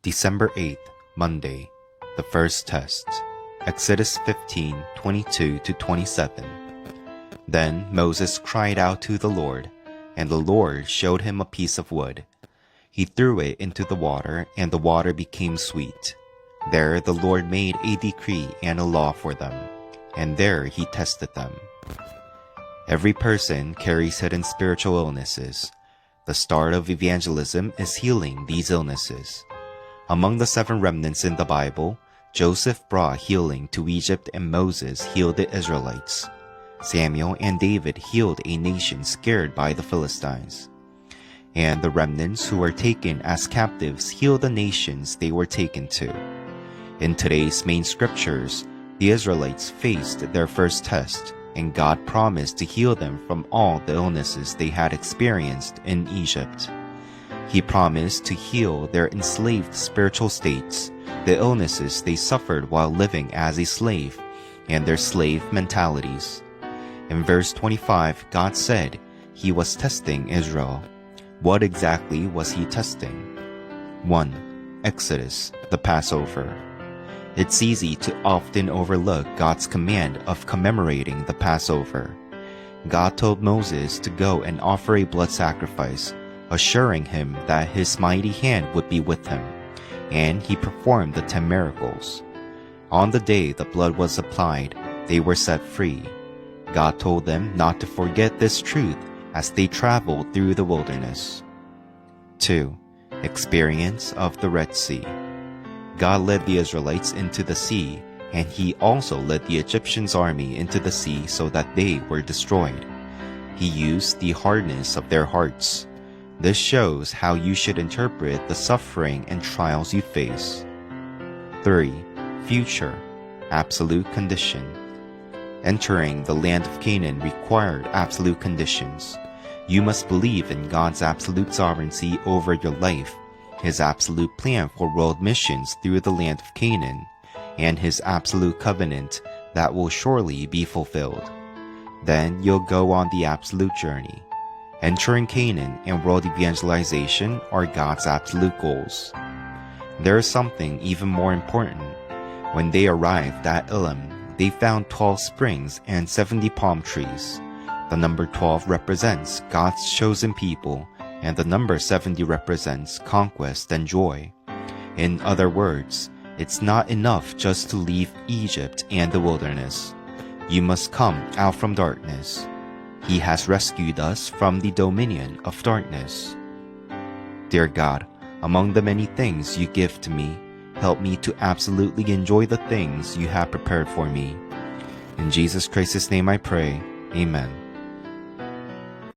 December 8th, Monday, the first test. Exodus 15:22-27. Then Moses cried out to the Lord, and the Lord showed him a piece of wood. He threw it into the water, and the water became sweet. There the Lord made a decree and a law for them, and there he tested them. Every person carries hidden spiritual illnesses. The start of evangelism is healing these illnesses. Among the 7 remnants in the Bible, Joseph brought healing to Egypt and Moses healed the Israelites. Samuel and David healed a nation scared by the Philistines. And the remnants who were taken as captives healed the nations they were taken to. In today's main scriptures, the Israelites faced their first test, and God promised to heal them from all the illnesses they had experienced in Egypt. He promised to heal their enslaved spiritual states, the illnesses they suffered while living as a slave, and their slave mentalities. In verse 25, God said He was testing Israel. What exactly was He testing? 1. Exodus, the Passover. It's easy to often overlook God's command of commemorating the Passover. God told Moses to go and offer a blood sacrifice, assuring him that His mighty hand would be with him, and He performed the 10 miracles. On the day the blood was applied, they were set free. God told them not to forget this truth as they traveled through the wilderness. 2. Experience of the Red Sea. God led the Israelites into the sea, and He also led the Egyptians' army into the sea so that they were destroyed. He used the hardness of their hearts. This shows how you should interpret the suffering and trials you face. 3. Future, absolute condition. Entering the land of Canaan required absolute conditions. You must believe in God's absolute sovereignty over your life, His absolute plan for world missions through the land of Canaan, and His absolute covenant that will surely be fulfilled. Then you'll go on the absolute journey. Entering Canaan and world evangelization are God's absolute goals. There is something even more important. When they arrived at Elim, they found 12 springs and 70 palm trees. The number 12 represents God's chosen people, and the number 70 represents conquest and joy. In other words, it's not enough just to leave Egypt and the wilderness. You must come out from darkness. He has rescued us from the dominion of darkness. Dear God, among the many things You give to me, help me to absolutely enjoy the things You have prepared for me. In Jesus Christ's name I pray, Amen.